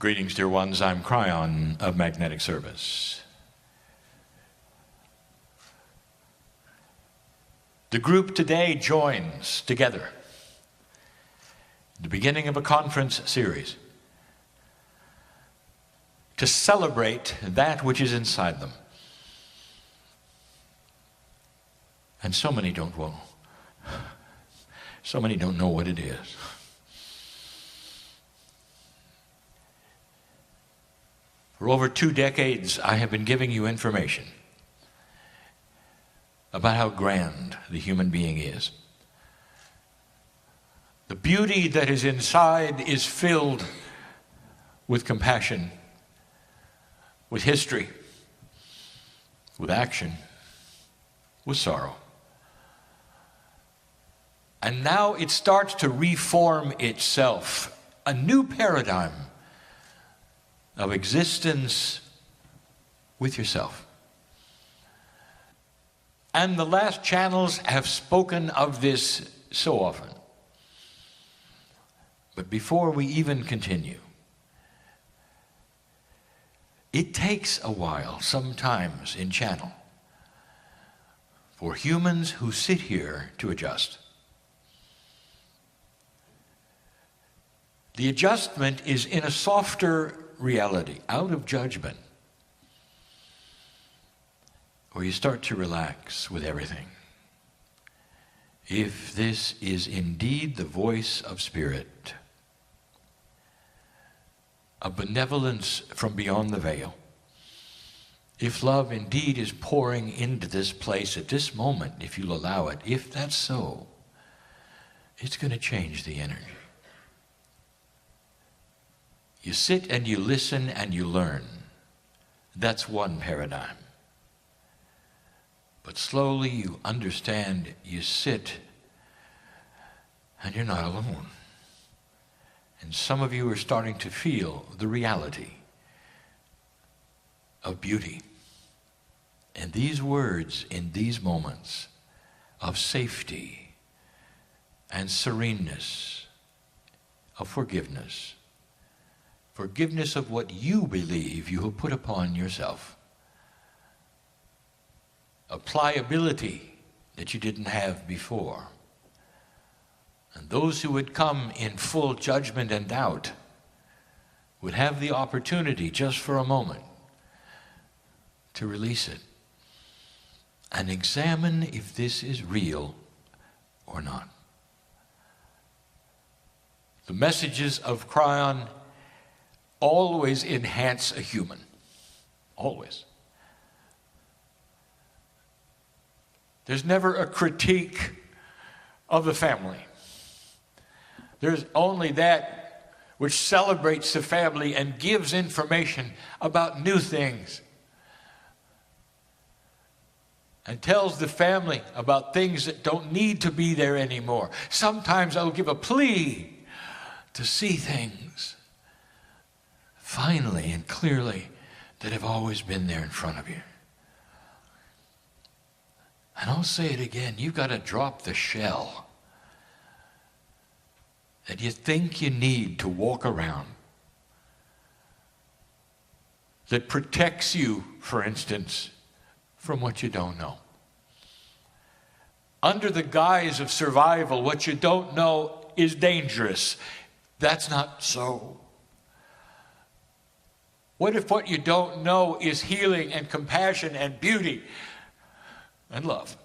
Greetings, dear ones. I'm Kryon of Magnetic Service. The group today joins together at the beginning of a conference series to celebrate that which is inside them. And so many don't know. So many don't know what it is. For over 2 decades, I have been giving you information about how grand the human being is. The beauty that is inside is filled with compassion, with history, with action, with sorrow. And now it starts to reform itself, a new paradigm of existence with yourself. And the last channels have spoken of this so often. But before we even continue, it takes a while, sometimes in channel, for humans who sit here to adjust. The adjustment is in a softer reality, out of judgment, where you start to relax with everything. If this is indeed the voice of Spirit, a benevolence from beyond the veil, if love indeed is pouring into this place at this moment, if you'll allow it, if that's so, it's going to change the energy. You sit and you listen and you learn. That's one paradigm. But slowly you understand, you sit, and you're not alone. And some of you are starting to feel the reality of beauty. And these words in these moments of safety and sereneness, of forgiveness, forgiveness of what you believe you have put upon yourself. A pliability that you didn't have before. And those who would come in full judgment and doubt would have the opportunity just for a moment to release it and examine if this is real or not. The messages of Kryon always enhance a human. Always. There's never a critique of the family. There's only that which celebrates the family and gives information about new things. And tells the family about things that don't need to be there anymore. Sometimes I'll give a plea to see things finally and clearly that have always been there in front of you. And I'll say it again, you've got to drop the shell that you think you need to walk around, that protects you, for instance, from what you don't know. Under the guise of survival, what you don't know is dangerous. That's not so. What if what you don't know is healing and compassion and beauty and love?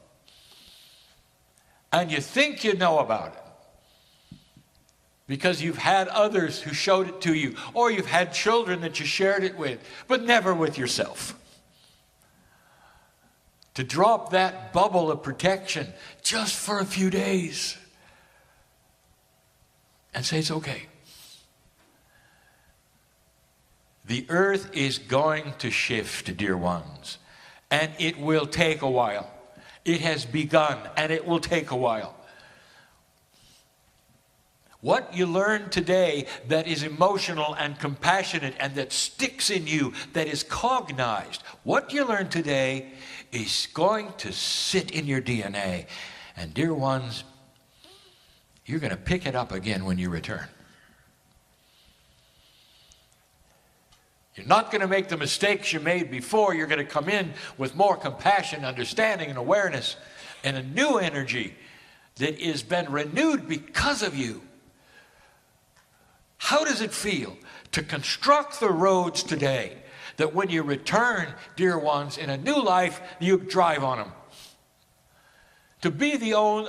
And you think you know about it because you've had others who showed it to you, or you've had children that you shared it with, but never with yourself. To drop that bubble of protection just for a few days and say it's okay. The earth is going to shift, dear ones, and it will take a while. It has begun, and it will take a while. What you learn today that is emotional and compassionate and that sticks in you, that is cognized, what you learn today is going to sit in your DNA. And dear ones, you're going to pick it up again when you return. You're not going to make the mistakes you made before. You're going to come in with more compassion, understanding, and awareness, and a new energy that has been renewed because of you. How does it feel to construct the roads today that when you return, dear ones, in a new life, you drive on them? To be the own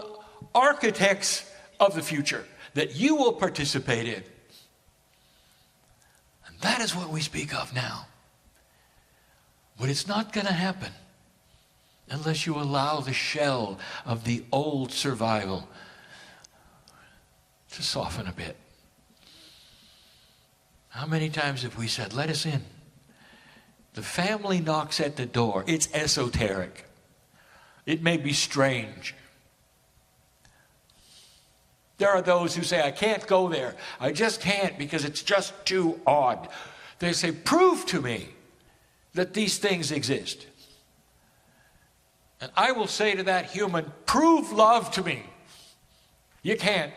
architects of the future that you will participate in. And that is what we speak of now. But it's not going to happen unless you allow the shell of the old survival to soften a bit. How many times have we said, let us in? The family knocks at the door. It's esoteric. It may be strange. There are those who say, I can't go there. I just can't because it's just too odd. They say, prove to me that these things exist. And I will say to that human, prove love to me. You can't.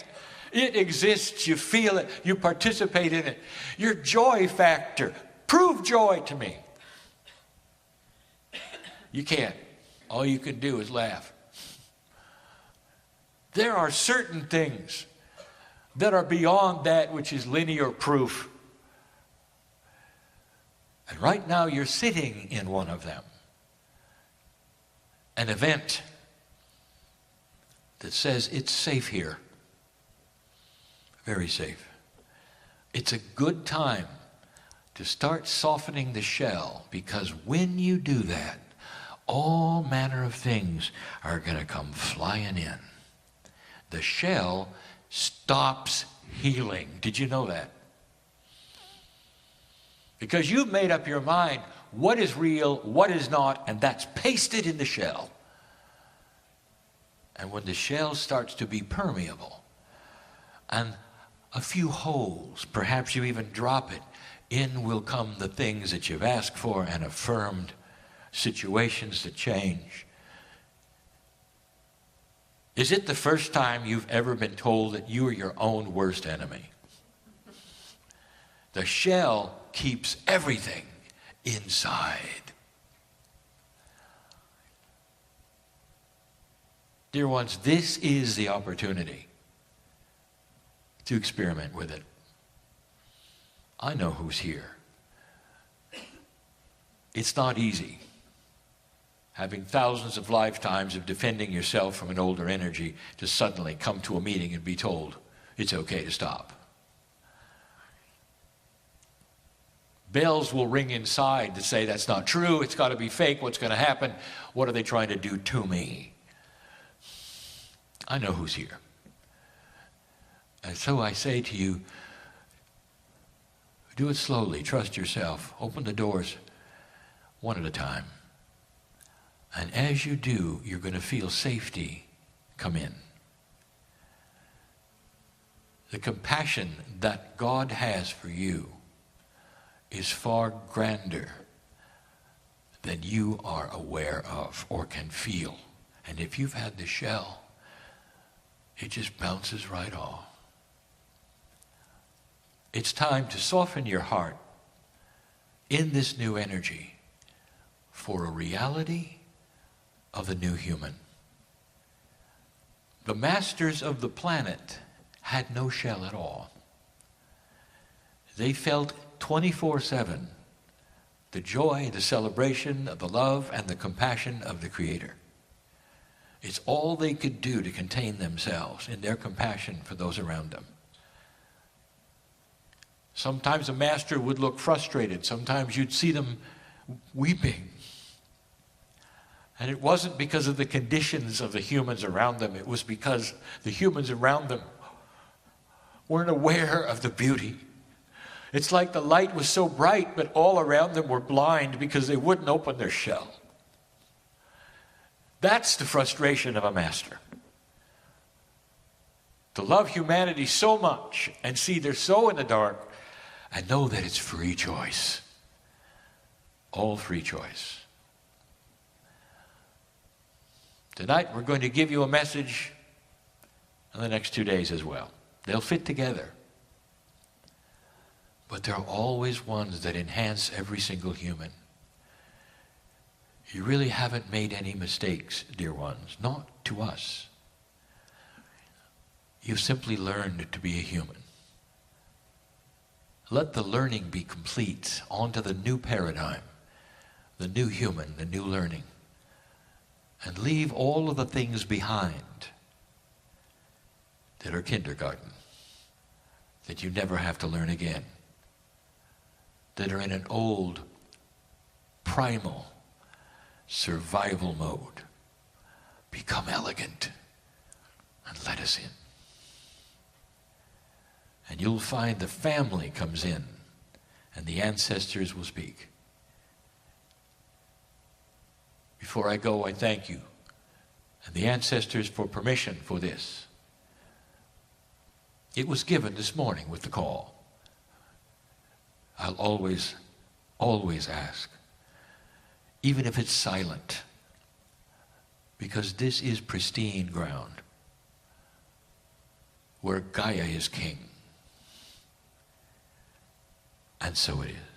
It exists. You feel it. You participate in it. Your joy factor. Prove joy to me. You can't. All you can do is laugh. There are certain things that are beyond that which is linear proof. And right now you're sitting in one of them. An event that says it's safe here. Very safe. It's a good time to start softening the shell, because when you do that, all manner of things are going to come flying in. The shell stops healing. Did you know that? Because you've made up your mind what is real, what is not, and that's pasted in the shell. And when the shell starts to be permeable, and a few holes, perhaps you even drop it, in will come the things that you've asked for and affirmed, situations that change. Is it the first time you've ever been told that you are your own worst enemy? The shell keeps everything inside. Dear ones, this is the opportunity to experiment with it. I know who's here. It's not easy. Having thousands of lifetimes of defending yourself from an older energy to suddenly come to a meeting and be told it's okay to stop. Bells will ring inside to say that's not true, it's got to be fake, what's going to happen? What are they trying to do to me? I know who's here. And so I say to you, do it slowly, trust yourself, open the doors one at a time. And as you do, you're going to feel safety come in. The compassion that God has for you is far grander than you are aware of or can feel. And if you've had the shell, it just bounces right off. It's time to soften your heart in this new energy for a reality of the new human. The masters of the planet had no shell at all. They felt 24/7 the joy, the celebration of the love and the compassion of the Creator. It's all they could do to contain themselves in their compassion for those around them. Sometimes a master would look frustrated. Sometimes you'd see them weeping. And it wasn't because of the conditions of the humans around them. It was because the humans around them weren't aware of the beauty. It's like the light was so bright, but all around them were blind because they wouldn't open their shell. That's the frustration of a master. To love humanity so much and see they're so in the dark and know that it's free choice. All free choice. Tonight we're going to give you a message in the next 2 days as well. They'll fit together. But there are always ones that enhance every single human. You really haven't made any mistakes, dear ones, not to us. You've simply learned to be a human. Let the learning be complete onto the new paradigm, the new human, the new learning. And leave all of the things behind that are kindergarten, that you never have to learn again, that are in an old, primal, survival mode. Become elegant and let us in. And you'll find the family comes in and the ancestors will speak. Before I go, I thank you and the ancestors for permission for this. It was given this morning with the call. I'll always, always ask, even if it's silent, because this is pristine ground where Gaia is king. And so it is.